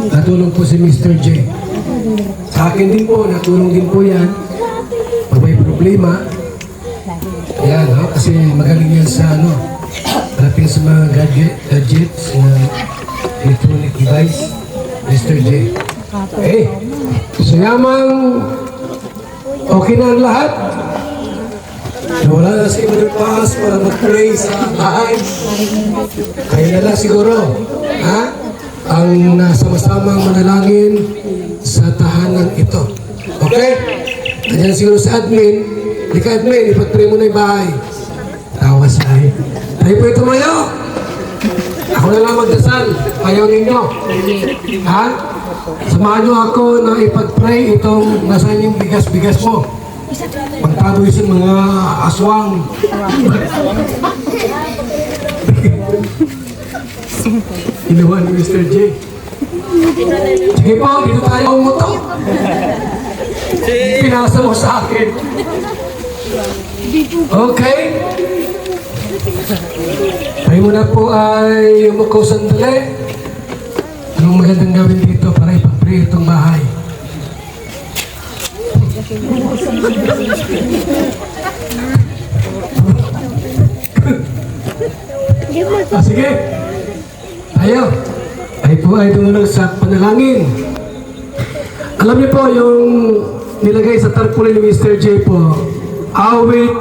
Natulong po si Mr. J. Sa akin din po, natulong din po yan. Pag may problema, yan, no? Kasi magaling yan sa malapit sa mga gadgets na electronic device, Mr. J. Okay. So yamang okay na ang lahat. Wala na si Brother Paz para mag-pray sa bahay. Kaya na lang siguro, ha? Ang sama-samang manalangin sa tahanan ito. Okay? Kanya siguro sa admin. Hindi ka admin, ipag-pray mo na yung bahay. Tawa sa akin. Tayo po tumayo. Ako na lang magdasal. Ayaw ninyo. Ha? Samahan nyo ako na ipag-pray itong nasaan yung bigas-bigas mo. Pagtaboy sa mga aswang. Inuwan ni Mr. J. Sige po, dito tayo umuto. Pinasa mo sa akin. Okay? Tayo muna po ay umuko sandali. Anong magandang gawin dito para ipag-pray itong bahay? Sige. Tayo. Tayo po ay tumunod sa panalangin. Alam niyo po yung nilagay sa tarpaulin ni Mr. J po. Awit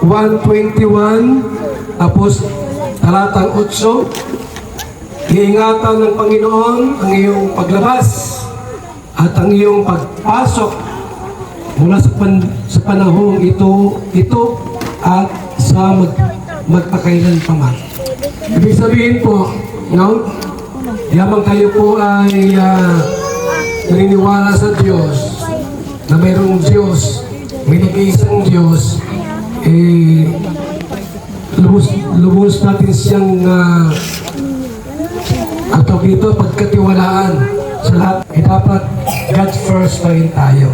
121 tapos talatang 8. Iingatan ng Panginoon ang iyong paglabas at ang iyong pagpasok mula sa panahong ito at sa magpakailan pa man. Ibig sabihin po, no? Yamang tayo po ay naniniwala sa Diyos na mayroong Diyos, may nag-iisang Diyos, lubos natin siyang atog dito pagkatiwalaan sa lahat. Dapat God first pa rin tayo.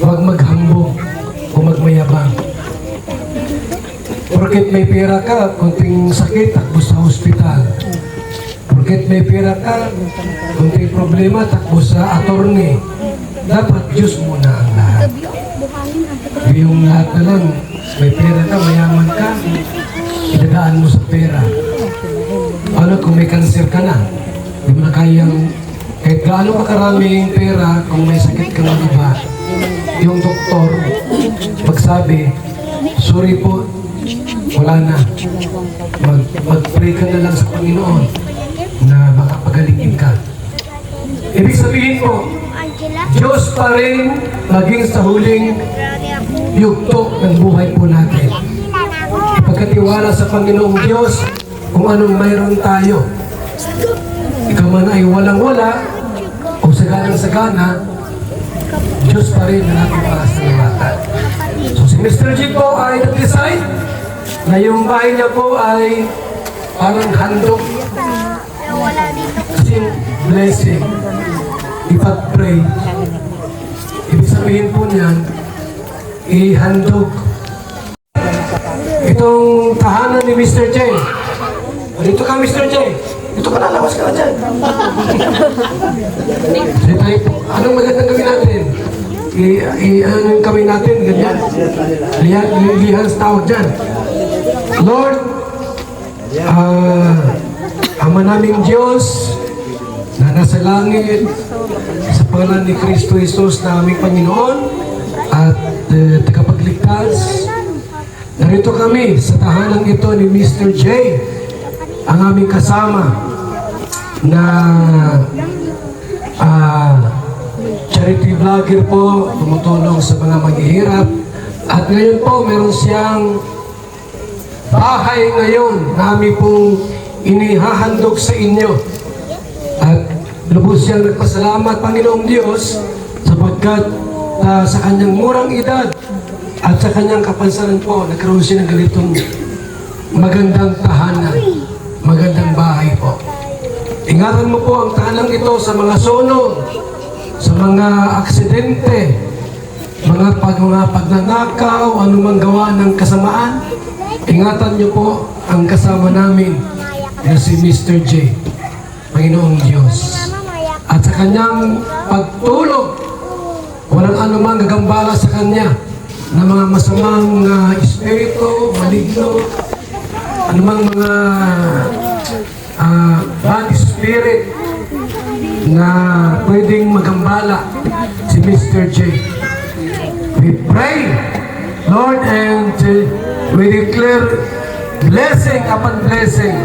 Huwag maghambog o magmayabang. Porket may pera ka, kunting sakit, takbo sa ospital. Porket may pera ka, kunting problema, takbo sa attorney. Dapat Diyos muna ang lahat. Yung lahat na lang, may pera ka, mayaman ka, idadaan mo sa pera. Paano kung may cancer ka na? Hindi mo na kayang, kahit gaano ka karaming pera, kung may sakit ka ng iba, yung doktor, pagsabi, sorry po, wala na. Mag-pray ka na lang sa Panginoon na makapagalingin ka. Ibig sabihin po, Diyos pa rin maging sa huling yugto ng buhay po natin. Ipagkatiwala sa Panginoong Diyos kung anong mayroon tayo. Ikaw man ay walang-wala o saganang-sagana, Diyos pa rin na natin pasalamatan. So si Mr. G po ay nag-decide na yung bahay niya po ay parang handog. Kasing blessing. Ipag-pray. Ibig sabihin po niyan, ihandog. Itong tahanan ni Mr. J. Dito ka, Mr. J. Dito ka, lalawas ka na dyan. Anong magandang gawin natin? Ano yung kami natin? Ganyan. Lihan sa tawag dyan. Lord, Ama naming Diyos na nasa langit, sa pangalan ni Kristo Jesus na aming Panginoon at tagapagligtas, narito kami sa tahanan ito ni Mr. J, ang aming kasama na charity vlogger po, tumutulong sa mga maghihirap. At ngayon po, meron siyang bahay ngayon na aming pong inihahandog sa inyo. At lubos siyang nagpasalamat, Panginoong Diyos, sapagkat sa kanyang murang edad at sa kanyang kapansanan po, nagkaroon siya ng ganitong magandang tahanan, magandang bahay po. Ingatan mo po ang tahanang ito sa mga sunog, sa mga aksidente, mga pagnanakaw, anumang gawa ng kasamaan. Ingatan niyo po ang kasama namin na si Mr. J. Panginoong Diyos. At sa kanyang pagtulog, walang anumang gagambala sa kanya na mga masamang espiritu, maligno, anumang mga bad spirit na pwedeng magambala si Mr. J. We pray, Lord, and we declare blessing upon blessing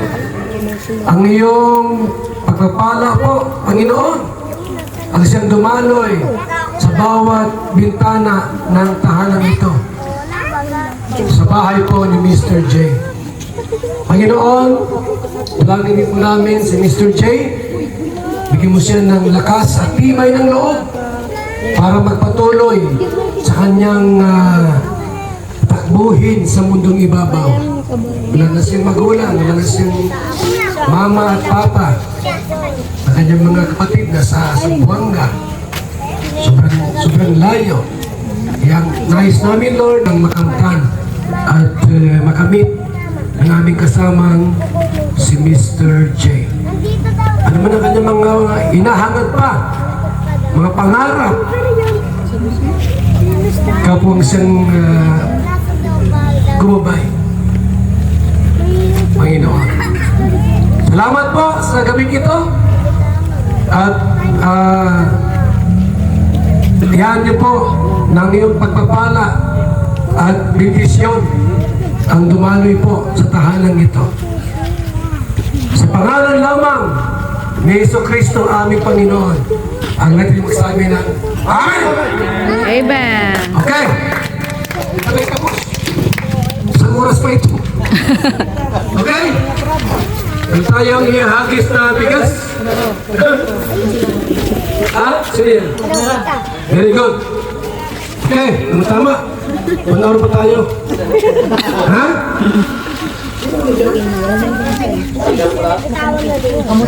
ang iyong pagpapala po, Panginoon, ang siyang dumaloy sa bawat bintana ng tahanan ito, sa bahay po ni Mr. J. Panginoon, tulangin po namin si Mr. J. Bigyan mo siya ng lakas at tibay ng loob para magpatuloy sa kanyang takbuhin sa mundong ibabaw. Wala na siyang magulang, wala na siyang mama at papa. Ang kanyang mga kapatid na sa Zamboanga. Sobrang layo. Kaya nais namin, Lord, ang makamtan at makamit ang aming kasamang si Mr. J. Ano man ang kanyang mga inahangad pa, mga pangarap, kapwa siyang gumabay. Panginoon, salamat po sa gabing ito at iyan niyo po ng iyong pagpapala at bendisyon ang dumaloy po sa tahanan ito. Sa pangalan lamang ni Jesucristo aming Panginoon, ang natin magsabi ng Amen! Amen! Okay! Sabay ka po. Isang oras pa ito. Okay? Ang tayong ihagis na bigas. Sige. Very good. Okay, ano tama? 1 hour pa tayo. Ha?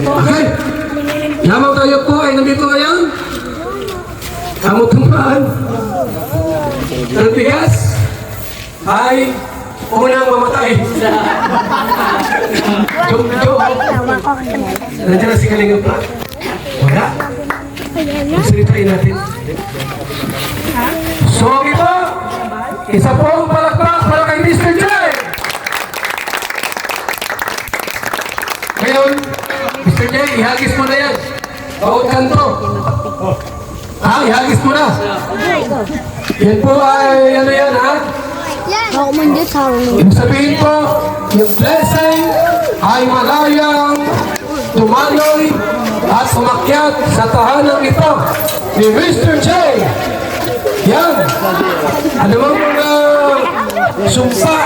Okay. Lamang tayo po ay nandito ngayon. Kamutumaan. Ang bigas ay unang mamatay. Joke. Nandiyan na si Kalingap pa. Wala. Magsalitain natin. So ito, isa pong palakpak para kay Mr. J. Ngayon, Mr. J, ihagis mo na yan. Bawat kanto. Ihagis mo na. Yan po ay ano yan, ha? Ibig sabihin po, yung blessing ay malayang tumaloy at umakyat sa tahanan ito ni Mr. J. Yan. Ano bang mga sumpa?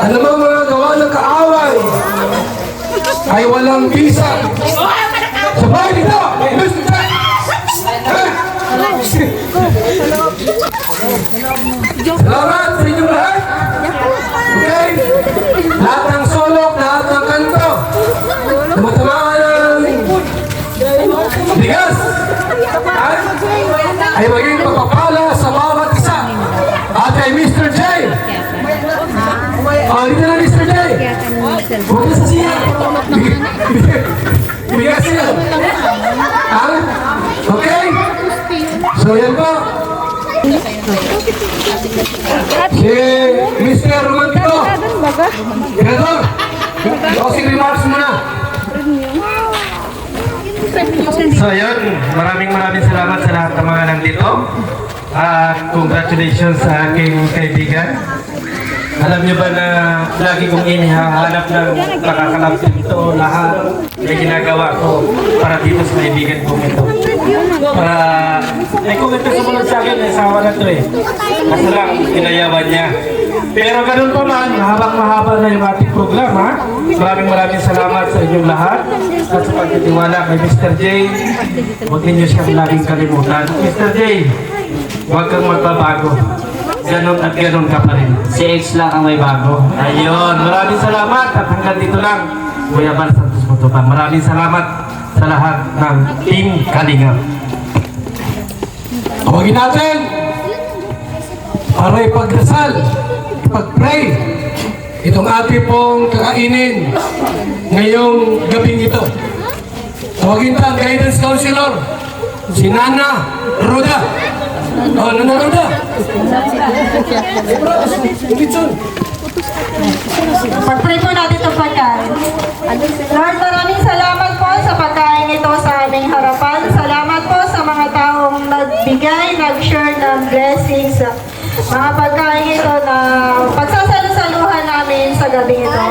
Ano bang mga gawa ng kaaway? Ay walang bisa. Sabay dito! Hey, Mr. J! Salamat sa inyong lahat. Okay? Lahat ng sulok, lahat ng kanto. Tumatamaan ng bigas. Ay maging pagpapala sa bawat isa. At kay Mr. J. Dito na Mr. J. Huwag na sa siya. Bigas siya. Okay? So yan po. Si Mr. Romantico. Ganito. Closing remarks muna. So yun, maraming salamat sa lahat ng mga nandito. Congratulations sa aking kaibigan. Alam niyo ba na lagi kong inihahanap ng nakakalapit ito lahat na ginagawa ko para dito sa kaibigan kong ito. Para, kung ito sumunod sa akin, asawa na ito eh. Kasi lang, inayawan niya. Pero ganun pa man, habang mahaba na yung ating programa, maraming salamat sa inyong lahat at sa pagtitiwala kay Mr. J. Huwag ninyo siyang laging kalimutan. Mr. J, huwag kang magbabago. Ganon at ganon ka pa rin. Si X lang ang may bago. Ayun, maraming salamat at hanggang dito lang. Kuya Bal Santos Motopang, maraming salamat sa lahat ng Team Kalingap. Tawagin natin para ipagdasal, ipag-pray itong ating pong kakainin ngayong gabing ito. Tawagin ta ang guidance counselor, si Nana Roda. Oh, Nana Roda. Pag-pray po natin itong pagkain. Lord, maraming salamat po sa pagkain ito sa aming harapan. Salamat po sa mga taong nagbigay, nag-share ng blessings. Mga pagkain ito na pagsasalusaluhan namin sa gabi ito.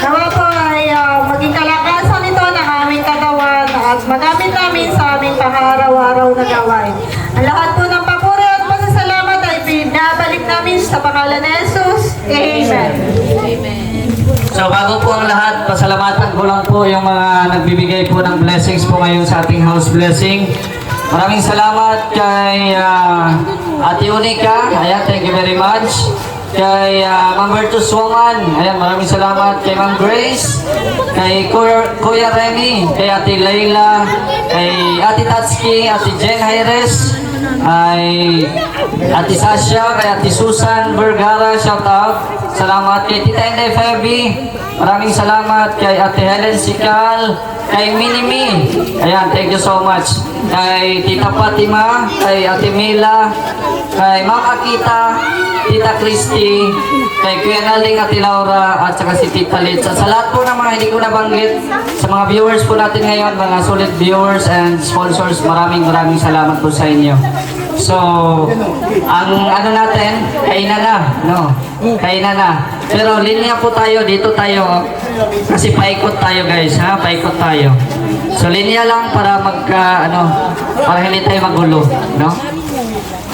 Nawa po ay maging kalakasan ito ng aming katawan at magamit namin sa aming pang-araw-araw na gawain. Ang lahat po ng papuri at pasasalamat ay binabalik namin sa pangalan ni Jesus. Amen. So bago po ang lahat, pasalamatan ko lang po yung mga nagbibigay po ng blessings po ngayon sa ating house blessing. Maraming salamat kay Ate Unica, ayan, thank you very much. Kay Ma'am Bertus Woman, ayan, maraming salamat. Kay Ma'am Grace, kay Kuya Remy, kay Ate Layla, kay Ate Tatski, Ate Jen Hayres, ay Ate Sasha, kay Ate Susan Vergara, shout out. Salamat kay Tita Inday Feby, maraming salamat kay Ate Helen Sikal, kay Minimi, ayan, thank you so much. Kay Tita Fatima, kay Ate Mila, kay Ma'am Akita, Tita Christy, kay Kuya Naling, Ate Laura, at saka si Tita Litsa. Sa lahat po ng mga hindi ko nabanggit, sa mga viewers po natin ngayon, mga solid viewers and sponsors, maraming salamat po sa inyo. So, ang ano natin, kainan na, no? Kainan na. Pero linya po tayo, dito tayo, kasi paikot tayo guys, ha? Paikot tayo. So, linya lang para para hindi tayo magulo, no?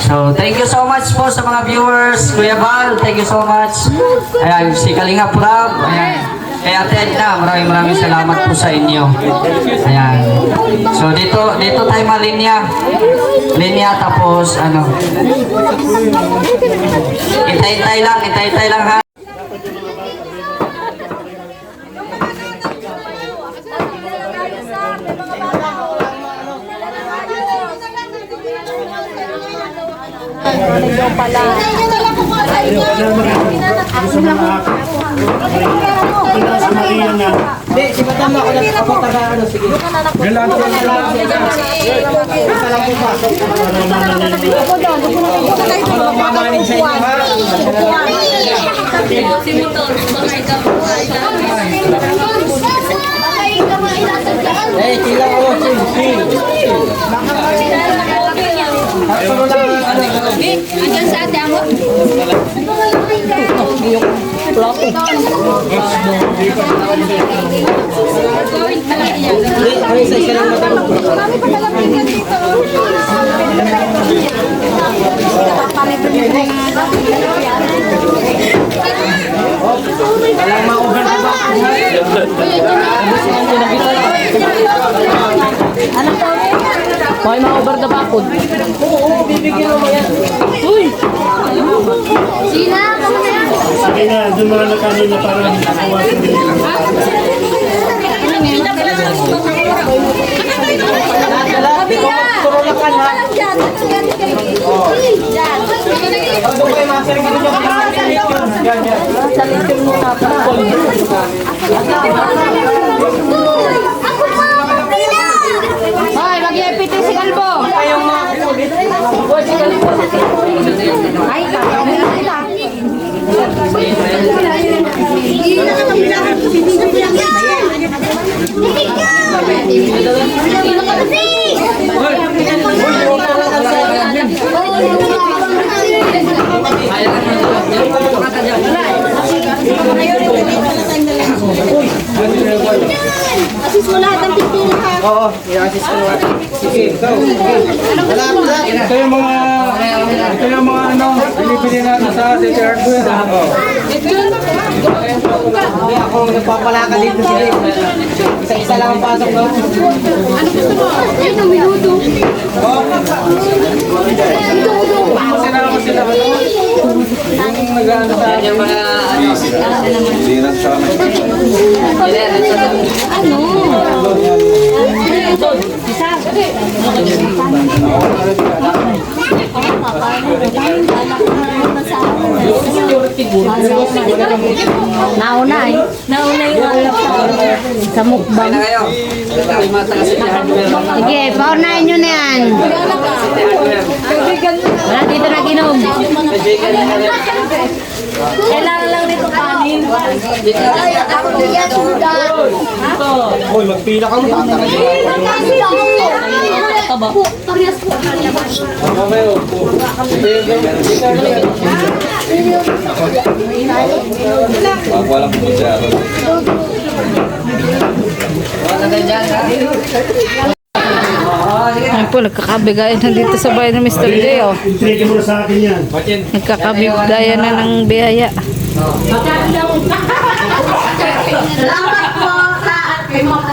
So, thank you so much po sa mga viewers. Kuya Val, thank you so much. Ayan, si Kalinga Prab, ayan. Kaya Ate Edna, maraming salamat po sa inyo. Ayan. So, dito tayo malinya. Linya, tapos, Itay-tay lang ha. Andiyan sa ate mo? May ma-over the bakod. Oo, bibigyan mo yan. Uy! Sina, kamo na yan. Sige na, doon mga nakanin na parang nakawasan din. Hoy, mag-ipit si Kalbo. Ay, Asis mo lahat ng pipili ha. Oo, i-assist ko naman. Sige, go. Ito yung mga binibili natin sa City Hardware. Hindi ako nagpapalaka dito sila. Isa-isa lang ang pasok daw. ano gusto mo? Yan ang minuto. Kasi naman sila. Yung nag-ano sa akin. Ano? Security Nauna eh. Nauna yung alap sa mukbang. Sige, paunahin nyo na yan. Wala dito na ginom. Kailangan lang nito kanin. Ay, ako diyan suda. Hoy, magpila ka mo. Parehas po. Ayun po, nagkakabigayan na dito sa bahay ng Mr. J. Oh. Trigger mo na sa akin yan. Nagkakabigayan na ng biyaya. Salamat po sa ating mga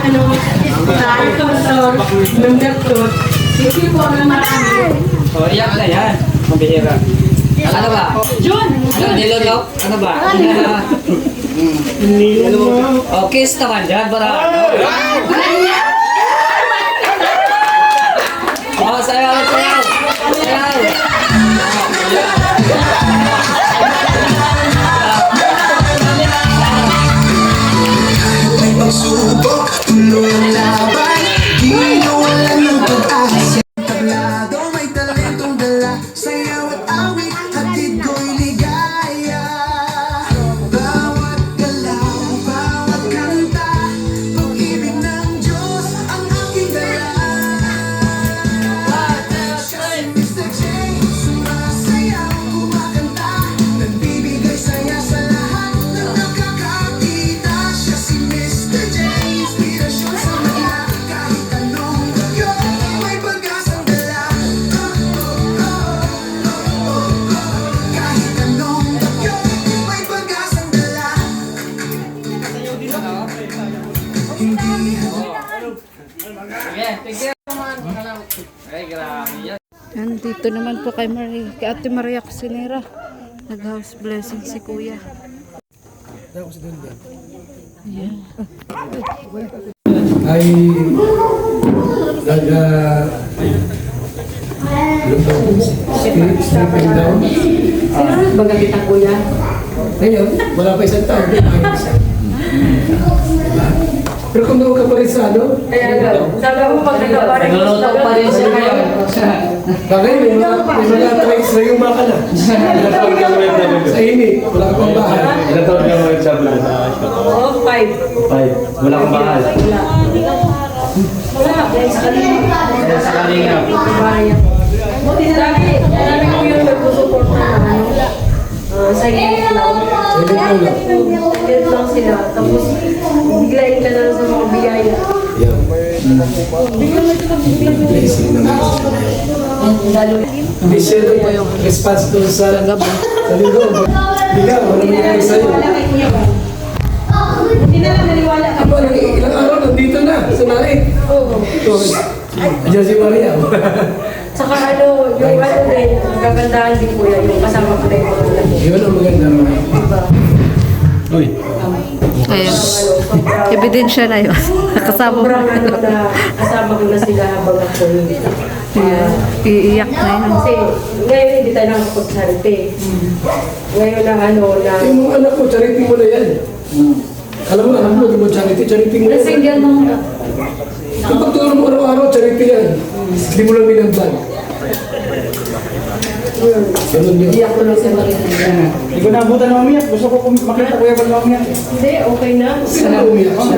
ng doktor. Sige po na marami. Oh, iyak na yan. Mabihira. Ano ba? Jun! Nilolok? Ano ba? Oh, kiss naman dyan para ano? Oh, sayaw, sayaw! Sayaw! May pagsubok, tuloy ang laban. Di nawalan ng pag-asa. Tablado, may talentong dala. Sayaw at awit, hatid ko'y ligaya. Bawat galaw, bawat kanta, pag-ibig ng Diyos ang aking dala. Siya si Mr. J, sumasayaw, kumakanta, nagbibigay saya sa lahat na nakakakita. Siya si Mr. J, inspirasyon sa mga kahit anong bagyo, may pag-asang dala. Kahit anong bagyo, may pag-asang dala. Nandito naman po kay Ate Maria Cusinera. Nag-house blessing si Kuya. Ay sleeping down. Bagagita kuya. Ngayon, wala pa isang taon. Pero kung doon ka pa rin sa ano, Kaya sabi ko pag nagkaparin Nagluluto pa rin siya ngayon. bagay may mga tries na yung baka na. Sa init, wala ka pang bahay. Ilan taon ka mo sa vlog? Oo, 5. 5. Wala kang mahal. Wala. Sa kalinga. Dami ko yung nagsusupport na sa init lang. Init lang sila. Tapos biglayin ka na lang sa mga biyaya. Blessing naman. Hindi siya yung response doon sa linggo. Bigla, wala nangyayari sa'yo. Hindi na lang naniwala ka. Ako, ilang araw nandito na, sa naik. Diyan si Maria. Saka ano, yung ano din, kagandahan din kuya, yung kasama ko na yung mga laki. Yun ang maganda naman. Uy. Ayun. Ebidensya na yun. Nakasama mo. Sobrang ano na, kasama ko na sila habang ako yun. Iiyak na yun. Kasi ngayon hindi tayo nakapagsalite. Ngayon na ano na... Yung mga anak ko, charity mo na yan. Alam mo, di mo charity mo yan. Nasinggan mo. Yung pagtulong mo araw-araw, charity yan. Hindi mo lang binagdag. Ganun yun. Iyak ko lang sa mga Hindi ko naabutan na umiyak. Gusto ko makita kuya ba na umiyak. Hindi, okay na. Sino na umiyak siya?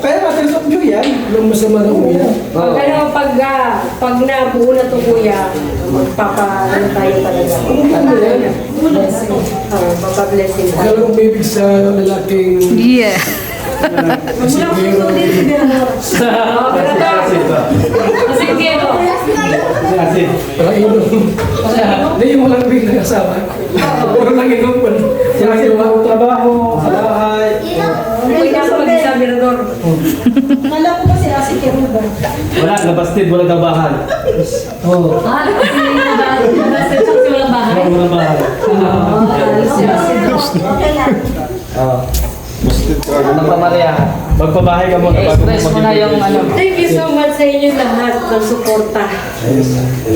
Kaya natin sa view yan. Walang masama na umiyak. Pag ano, pag nabuo na to kuya, magpapa-ano tayo talaga. Ano yan? Blessing. Papa-blessing tayo. Akala kong bibig sa lalaking Yeah. siguro. Sige, Kasi. Rainom. Hindi yung walang big na kasama. Puro lang inom pa. Kasi walang trabaho, sa bahay. okay na ako mag-isa, Mirador. Kala ko kasi asi Kiruba. Wala, nabastid, walang tabahan. Oo. Walang bahay. Okay lang. Ah. Ano pa, Maria? Magpabahay ka muna bago I-express mo na yung ano. Thank you so much sa inyo lahat ng suporta sa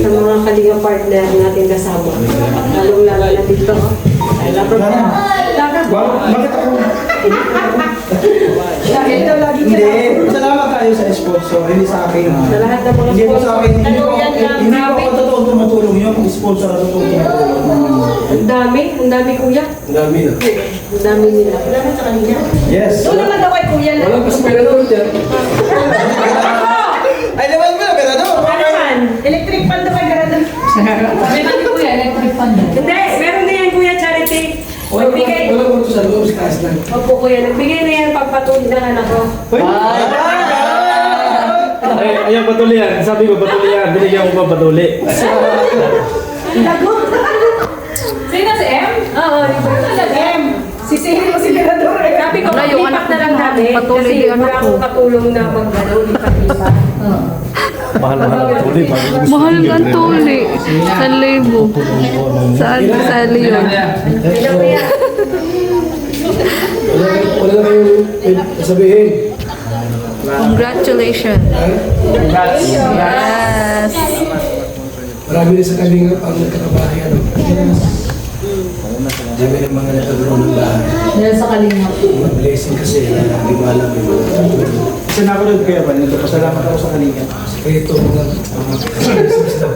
mga kalinga partner natin kasama. Lalong-lalo na dito. I love you. Bakit ako? Hindi. Salamat tayo sa sponsor. Hindi sa akin. Sa lahat ng mga Hindi po sa akin. Hindi po Taluyan lang, hindi po grabe. ako totoo tumutulong. Yung sponsor na totoo tumutulong. Ang dami kuya. Ang dami na. Ang dami nila. Ang dami sa kanila. Yes. Doon naman daw kay kuya lang. Walang paspera doon dyan. Ay, naman mo na. Pero ano? Ano man? Electric fan daw kay Garadon. Hindi, meron na yan kuya Charity. Nagbigay. Walang kurso sa loob, sa taas lang. Opo kuya, nagbigay na yan pagpatuloy ng anak ko. Ay, ayaw patuloy yan. Sabi ko patuloy yan. Binigyan ko pa patuloy. Sino si M? Oo, M. Sisihin mo si Garadon. Sabi ko, lipat na lang namin. Patuloy Kasi yung anak wala ko. akong katulong na mag-ano, lipat-lipat. Mahal-mahal ang tuloy. Mahal ka tuli. 1,000. Saan yun? Kaya kuya. Wala na kayong sabihin. Congratulations. Congrats. Yes. Marami rin sa kalingap ang nagkakabahay. Ano? Dami ng mga nagkagro ng bahay. Dahil sa kalingap. Mga blessing kasi na hindi mo alam yung mga nagkagro. Kasi nakulod kayo ba nito? Pasalamat ako sa kanina. Sekreto mga business daw.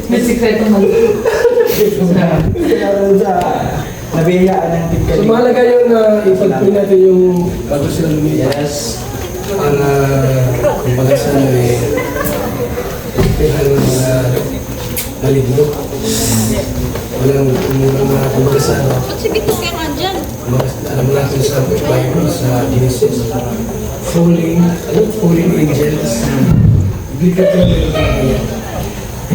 May sikreto mo. Sa nabiyayaan ng tip So kanina. mahalaga yun na ipagpili natin yung bago sila lumipas. Yes. Para kumbaga sa ano kailangan ng mga maligno. Walang mga kumbaga sa ano. Alam natin sa Bible, sa Genesis, falling angels. Bigat na rin ang mga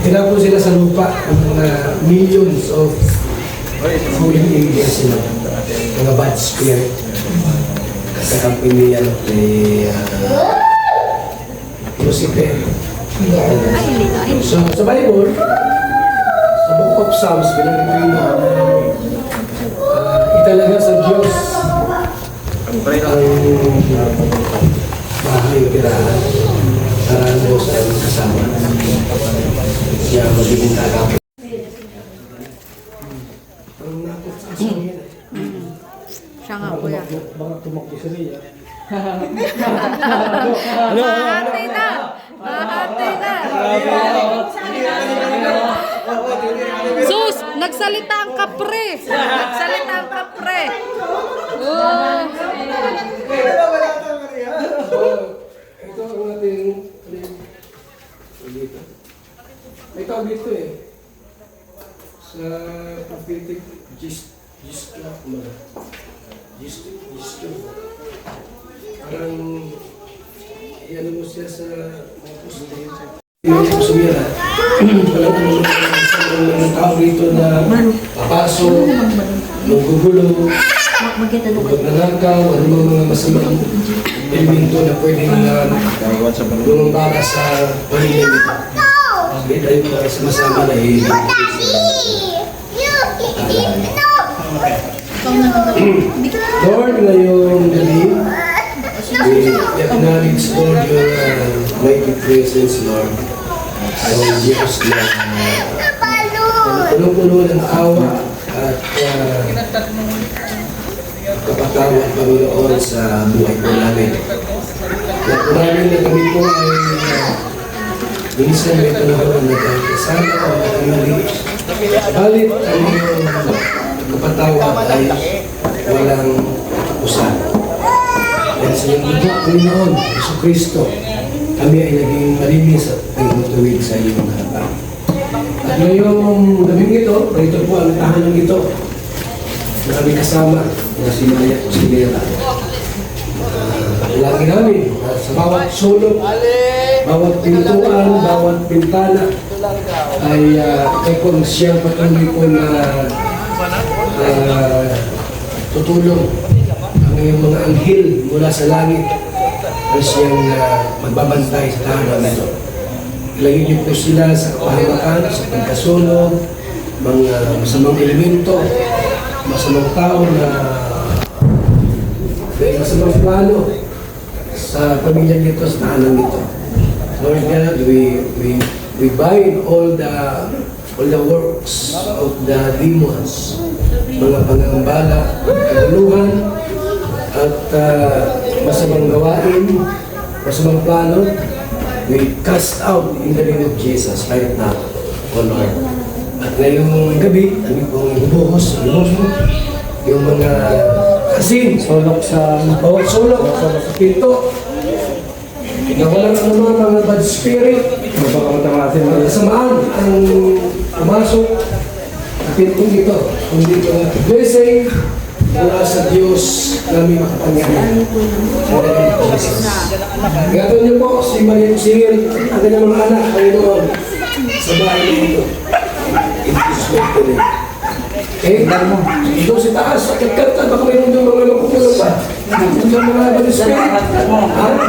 itinapon sila sa lupa ng mga millions of falling angels sila. Mga bad spirit. Sa company yan, Lucifer. So, sa Bible, sa Book of Psalms, pinag-review na italaga sa Diyos ang bahay tirahan para Diyos ay kasama. Siya magiging tagapin. Ang nakot sa asahin. Siya nga, kuya. Baka tumakbo sa niya. Mahati na! Mahati na! Sus! Nagsalita ang kapre! Nagsalita ang kapre! Oh. Ito ang ating may tawag dito sa prophetic gist parang iyan mo siya sa may poste yung sumira walang tawag dito na papasok magugulo magnanakaw ano mga masamang elemento na pwedeng lumambara sa pahilin nito. Kaya tayo po ay sumasama na Lord, ngayong gabi, we acknowledge, Lord, your mighty presence, Lord. Our Diyos na puno-puno ng awa at kapatawad, Panginoon, sa buhay po namin. At namin na kami po ay minsan may panahon na nagkakasama o nagkamali. Balit ang iyong kapatawad ay walang usan. Dahil sa iyong dugo, Panginoon, Yesu Kristo, kami ay naging malinis at nagmutuwid sa iyong harapan. At ngayong gabing ito, rito po ang tahanan ito na kami kasama na si Maya o si Vera. Lagi namin sa bawat sulok, bawat pintuan, bawat pintana ay kayo po siyang patuloy po na tutulong ang iyong mga anghel mula sa langit ay siyang magbabantay sa tahanan nito. Ilagay niyo po sila sa kapahamakan, sa pagkasulog, mga masamang elemento, masamang tao na masamang plano sa pamilya nito, sa tahanan nito. Lord God, we bind all the works of the demons, mga pangangambala, kaguluhan, at masamang gawain, masamang plano. We cast out in the name of Jesus right now, O Lord. At ngayong gabi, kami pong ibuhos yung mga asin, bawat sulok sa pinto, na walang mga bad spirit, kasamaan ang pumasok sa pintong ito. Kundi ang blessing mula sa Diyos namin makapangyarihan. Gagawin niyo po si Maria Singil, ang kanyang mga anak, Panginoon, sa bahay nito. In Jesus' name. Eh, ito si taas, sakit-kata, baka mayroon yung mga makukulang pa. Yung mga bad spirit.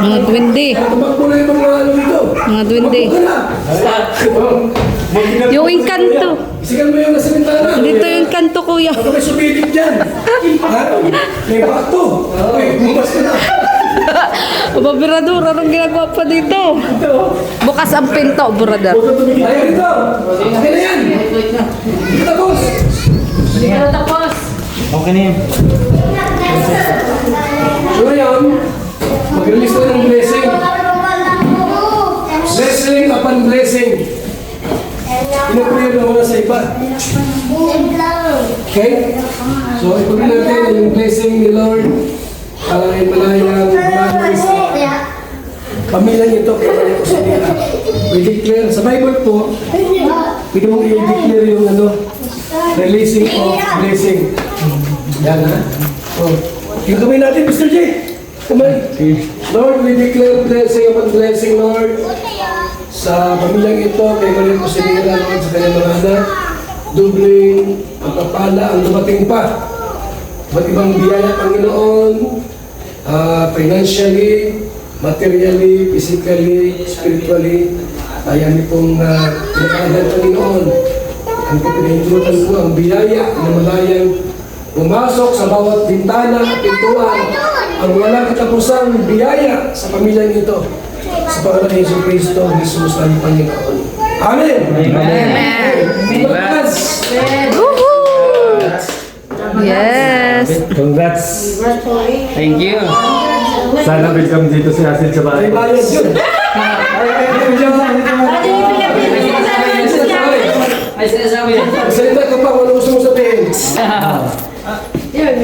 Mga duwende. Tumakbo na yung mga ano dito. Mga duwende. Yung inkanto. Isigan mo yung nasa bintana. Dito yung kanto, kuya. Baka may sumilig dyan. May bato. Bumas ka na. Babirador, anong ginagawa pa dito? Bukas ang pinto, brother. Ayaw dito. Okay na yan. Dito tapos. Hindi ka na tapos. Okay na yun. So ngayon, mag-release na ng blessing. Blessing upon blessing. Pinaprayer na muna sa iba. Okay? So ipagin natin yung blessing ni Lord. Ay malayang bagay sa pamilya nito. We declare, sa Bible po, pwede mong i-declare yung releasing of blessing. Yan ha? So, yung kamay natin, Mr. J. Kamay. Lord, we declare blessing upon blessing, Lord. Sa pamilyang ito, kay Maria Pusinira, Lord, sa kanyang mga anak, dubling ang kapala ang dumating pa. Ba't ibang biyaya, Panginoon, financially, materially, physically, spiritually, kaya niyo pong pinakalan, Panginoon. Ang pinahintulutan ko ang biyaya na malayang pumasok sa bawat bintana at pintuan ang walang katapusang biyaya sa pamilyang ito. Sa pangalan ni Yesu Cristo, Jesus ang Panginoon. Amen! Amen! Yes. Congrats. Thank you. Sana welcome dito si Asin sa bahay. May bayad yun. Ay, sinasabi yun. Salita ka pa, wala gusto mong sabihin. Yun,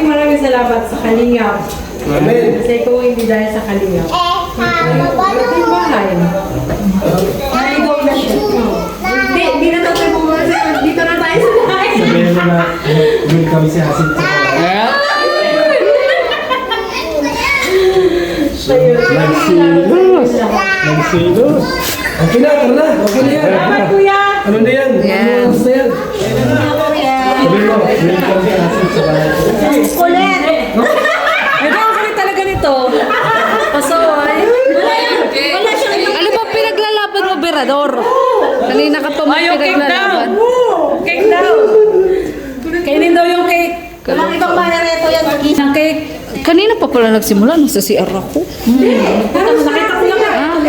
maraming salamat sa Kalingap. Amen. Kasi kung hindi dahil sa Kalingap, yung bahay. Naligaw na siya. Hindi na tayo pumasok. Dito na tayo sa bahay. Sabihin mo na welcome si Asin sa bahay. Nagsilos. Okay na, tara na. Okay na yan. Salamat, kuya. Ano na yan? Yes. Ano na yan? Sabihin mo, welcome si Asin sa bahay. Ito ang kami talaga nito. Pasoy. Wala siya. Ano ba pinaglalaban mo, Berador? Kanina ka pa mo Ayaw, cake daw. pinaglalaban. Cake daw. Kainin daw yung cake. Walang ibang manareto yan. Ang cake. Kanina pa pala nagsimula, nasa CR ako. Nakita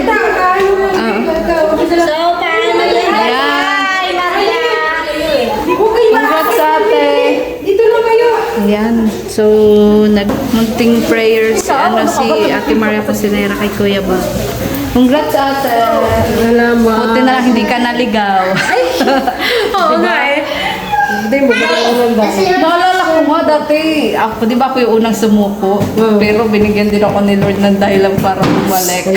ko lang. So, paano yan? Ayan. Di ko kayo Congrats ate. Dito lang kayo. Ayan. So, nagmunting prayers si Ate Maria Pusinera kay Kuya Ba. Congrats ate. Salamat. Buti na lang hindi ka naligaw. Oo nga eh. Hindi mo ba naman ba? Naalala ko nga dati, ako, di ba ako yung unang sumuko? Pero binigyan din ako ni Lord ng dahilan para bumalik.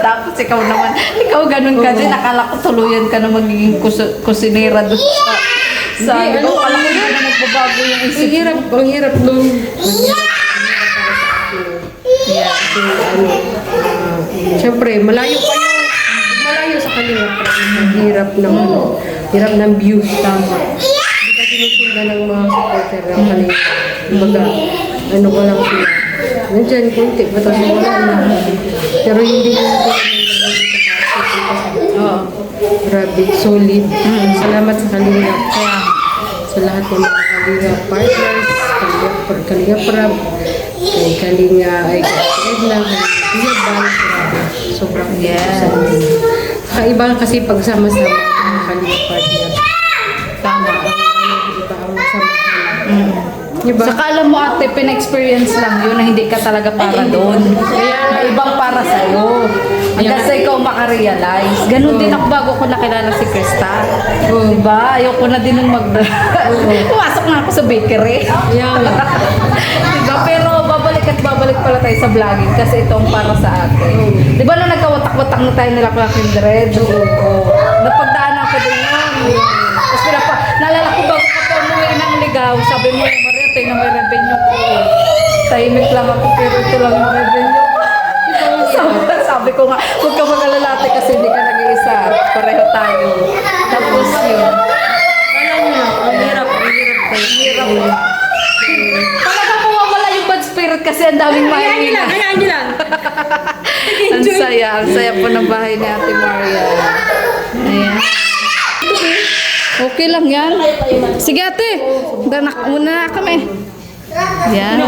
Tapos ikaw naman, ikaw ganun ka din, akala ko tuluyan ka na magiging kusinera doon sa Hindi, ikaw, akala ko na magbabago yung isip mo. Ang hirap nung... Yeah. Siyempre, malayo pa yun. Malayo sa kanila. Ang hirap ng hirap ng views, tama. Hindi ka sinusundan ng mga supporter ng kanila. Kumbaga, ano ko lang sila. Nandiyan, kunti, batas wala na. Pero hindi ko Oo. grabe, solid. Salamat sa kanila. Kaya, sa lahat ng mga Kalinga partners, Kalinga Prab, kay Kalinga, ay Edna, kay Bal, grabe. Sobrang Yes. Kakaiba kasi pagsama-sama ang Kalinga partner. Tama. Iba ang samahan. Diba? Saka alam mo ate, pina-experience lang yun na hindi ka talaga para doon. Na ibang para sa'yo. Hanggang sa ikaw makarealize. Ganun din ako bago ko nakilala si Krista. Diba? Ayoko na din nung pumasok na ako sa bakery. Diba? Pero babalik at babalik pala tayo sa vlogging kasi ito ang para sa atin. Diba nung nagkawatak-watak na tayo nila Kuya Kindred? Napagdaanan ko din yun. Tapos naalala ko bago ko umuwi ng ligaw, sabi mo, Maria, tingnan mo yung revenue ko. Tahimik lang ako, pero ito lang yung revenue. Sabi ko nga, huwag ka mag-alalate kasi hindi ka nag-iisa. Pareho tayo. Tapos yun. Alam niyo, ang hirap kayo. Talagang mawawala yung bad spirit kasi ang daming mahina. Hayaan niyo lang. Ang saya po ng bahay ni Ate Maria. Ayan. Okay lang yan. Sige ate, muna na kami. Yan.